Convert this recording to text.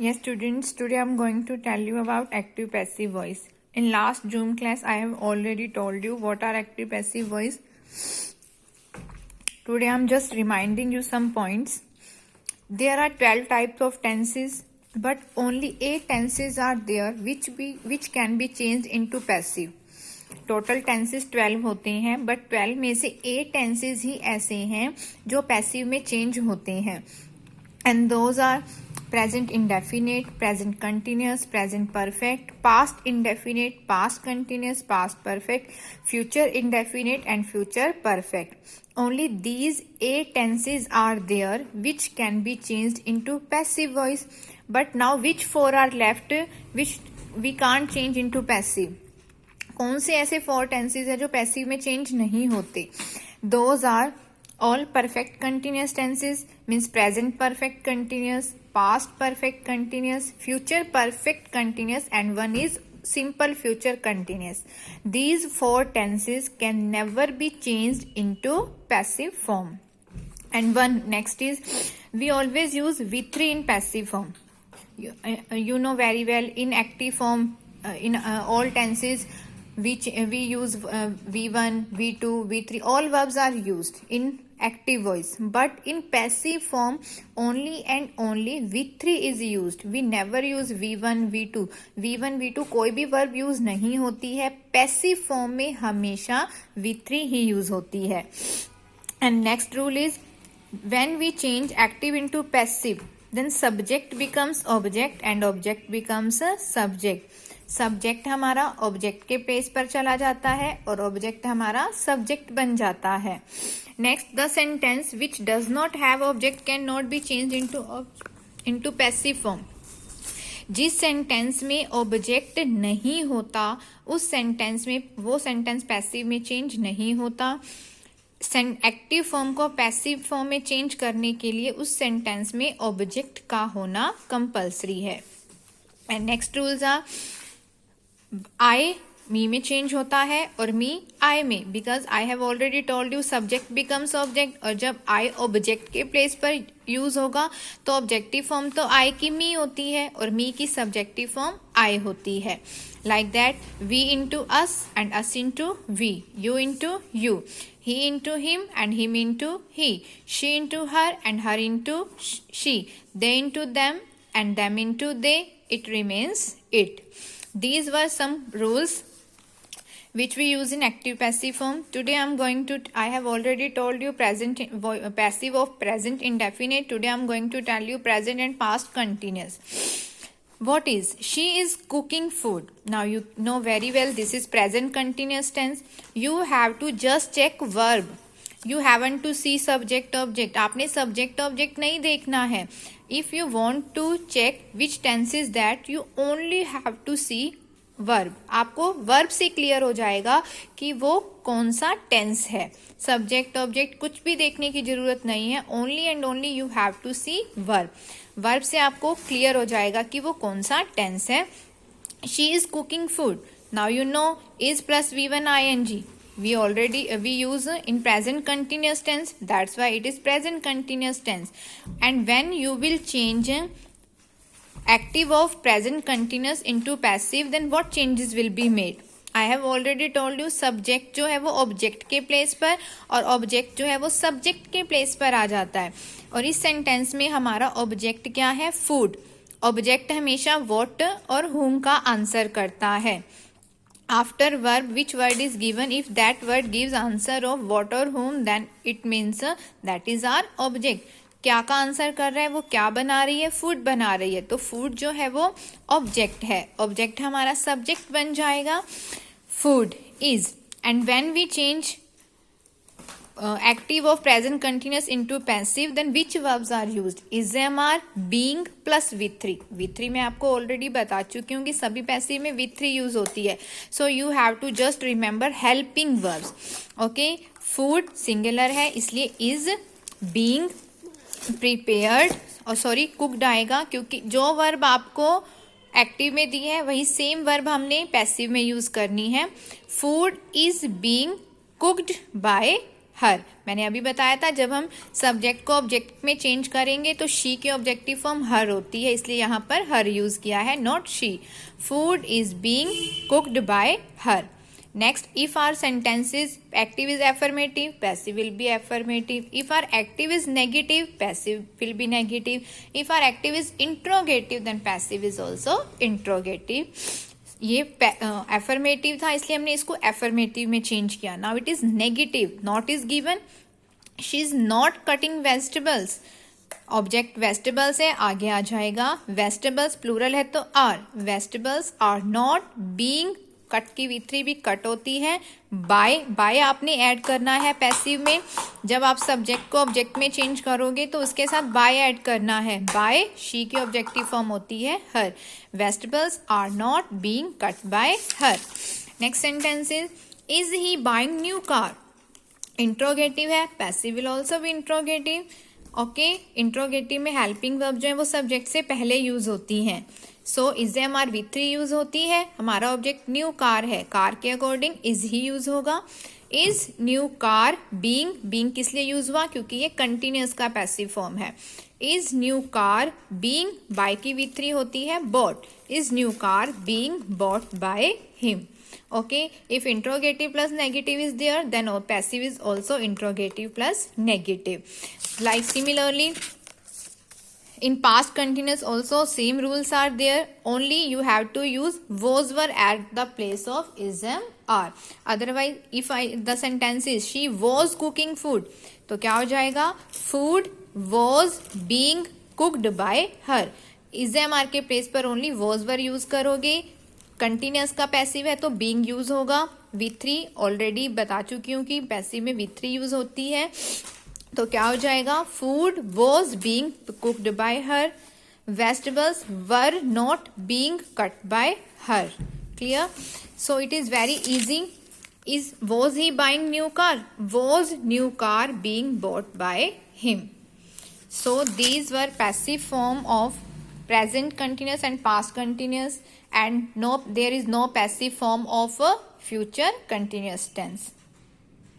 Yes, students, today I'm going to tell you about active passive voice. In last Zoom class, I have already told you what are active passive voice. Today I'm just reminding you some points. There are 12 types of tenses, but only 8 tenses are there which can be changed into passive. Total tenses 12 होते हैं, but 12 में से 8 tenses ही ऐसे हैं जो passive में change होते हैं. And those are present indefinite, present continuous, present perfect, past indefinite, past continuous, past perfect, future indefinite and future perfect. Only these 8 tenses are there which can be changed into passive voice. But now which 4 are left which we can't change into passive? कौन से ऐसे 4 tenses है जो passive में change नहीं होते? Those are all perfect continuous tenses, means present perfect continuous, past perfect continuous, future perfect continuous, and one is simple future continuous. These 4 tenses can never be changed into passive form. And one next is, we always use V3 in passive form. You know very well, in active form, in all tenses which we use V1, V2, V3, all verbs are used in active voice, but in passive form only and only V3 is used. We never use V1, V2. V1, V2 कोई भी verb use नहीं होती है. passive form में हमेशा V3 ही use होती है. And next rule is, when we change active into passive, then subject becomes object and object becomes a subject. Subject हमारा ऑब्जेक्ट के प्लेस पर चला जाता है और ऑब्जेक्ट हमारा सब्जेक्ट बन जाता है. Next, the sentence which does not have object can not be change into passive form. जिस सेंटेंस में ऑब्जेक्ट नहीं होता उस सेंटेंस में वो सेंटेंस पैसिव में चेंज नहीं होता. एक्टिव फॉर्म को पैसिव फॉर्म में चेंज करने के लिए उस सेंटेंस में ऑब्जेक्ट का होना कंपल्सरी है. एंड नेक्स्ट रूल्स आर, आई मी में चेंज होता है और मी आई में, because I have already told you subject becomes object, और जब आई ऑब्जेक्ट के प्लेस पर यूज होगा तो ऑब्जेक्टिव फॉर्म तो आई की मी होती है और मी की सब्जेक्टिव फॉर्म आई होती है. Like that, we into us and us into we, you into you, he into him and him into he, she into her and her into she, they into them and them into they, it remains it. These were some rules which we use in active passive form. Today I have already told you passive of present indefinite. Today I am going to tell you present and past continuous. What is? She is cooking food. Now you know very well this is present continuous tense. You have to just check verb. You haven't to see subject object. आपने subject object नहीं देखना है. If you want to check which tense is that, you only have to see verb. आपको verb से clear हो जाएगा कि वो कौन सा tense है. Subject object कुछ भी देखने की जरूरत नहीं है. Only and only you have to see verb. Verb से आपको क्लियर हो जाएगा कि वो कौन सा टेंस है. She is cooking food. Now you know is plus V1 ing. We use in present continuous tense. That's why it is present continuous tense. And when you will change active of present continuous into passive, then what changes will be made? I have already told you, subject जो है वो object के place पर और object जो है वो subject के प्लेस पर आ जाता है. और इस सेंटेंस में हमारा ऑब्जेक्ट क्या है? फूड. ऑब्जेक्ट हमेशा व्हाट और whom का आंसर करता है. After verb which word is given, if that word gives answer of what और whom, then it means that is our object. क्या का आंसर कर रहा है? वो क्या बना रही है? फूड बना रही है. तो फूड जो है वो ऑब्जेक्ट है. ऑब्जेक्ट हमारा सब्जेक्ट बन जाएगा. Food is. And when we change active of present continuous into passive, then which verbs are used? is, am, are, being plus V3. V3 मैं आपको ऑलरेडी बता चुकी हूँ कि सभी पैसिव में V3 यूज होती है. So you have to just remember helping verbs. Okay, food singular है इसलिए is, being, prepared और सॉरी कुक्ड आएगा, क्योंकि जो वर्ब आपको एक्टिव में दी है वही सेम वर्ब हमने पैसिव में यूज करनी है. Food is being cooked bye हर। मैंने अभी बताया था जब हम सब्जेक्ट को ऑब्जेक्ट में चेंज करेंगे तो शी की ऑब्जेक्टिव फॉर्म हर होती है, इसलिए यहाँ पर हर यूज किया है, not she. Food is being cooked bye her. Next, if our sentences active is affirmative, passive will be affirmative. If our active is negative, passive will be negative. If our active is interrogative, then passive is also interrogative. ये affirmative था इसलिए हमने इसको affirmative में change किया. Now it is negative. Not is given. She is not cutting vegetables. Object vegetables है, आगे आ जाएगा वेजिटेबल्स प्लूरल है तो are. Vegetables are not being, cut की V3 भी कट होती है। बाय आपने ऐड करना है पैसिव में। जब आप सब्जेक्ट को ऑब्जेक्ट में चेंज करोगे तो उसके साथ बाय ऐड करना है। बाय शी की ऑब्जेक्टिव फॉर्म होती है her. Vegetables are not being cut by her. Next sentence is he buying new car. Interrogative है, passive will also be interrogative. Okay, interrogative में हेल्पिंग वर्ब जो है वो सब्जेक्ट से पहले यूज होती हैं। सो इज हमार V3 यूज होती है। हमारा ऑब्जेक्ट न्यू कार है, कार के अकॉर्डिंग इज ही यूज होगा। इज न्यू कार बीइंग किस लिए यूज हुआ, क्योंकि ये कंटिन्यूअस का पैसिव फॉर्म है। Is new car being, by की V3 होती है bought. Is new car being bought by him. Okay, if interrogative plus negative is there, then passive is also interrogative plus negative. Like similarly, in past continuous also same rules are there. Only you have to use was were at the place of is am are. Otherwise, if the sentence is she was cooking food, तो क्या हो जाएगा? Food was being cooked by her. is am are के place पर only was were use करोगे। Continuous का passive है तो बीइंग यूज होगा। V3 ऑलरेडी बता चुकी हूँ कि पैसिव में V3 यूज होती है, तो क्या हो जाएगा? Food was being cooked bye her. Vegetables were not being cut by her. Clear? So it is very easy. Is was he buying new car? Was new car being bought by him. So these were passive form of present continuous and past continuous, and there is no passive form of a future continuous tense.